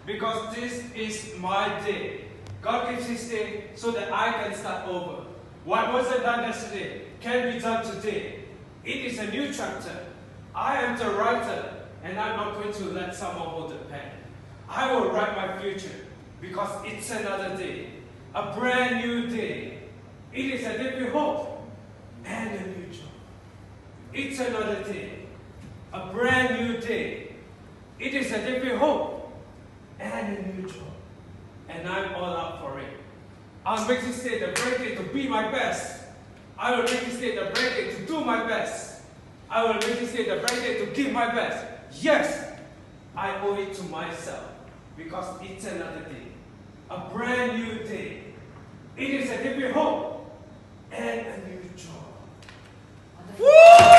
because this is my day. God gives His day so that I can start over. What wasn't done yesterday can be done today. It is a new chapter. I am the writer, and I'm not going to let someone hold the pen. I will write my future because it's another day, a brand new day. It is a day with hope and a new joy. It's another day, a brand new day. It is a day with hope and a new joy. And I'm all out for it. I'll make this day the brand day to be my best. I will make this day the brand day to do my best. I will make this day the brand day to give my best. Yes, I owe it to myself because it's another day, a brand new day. It is a day with hope and a new joy. Woo!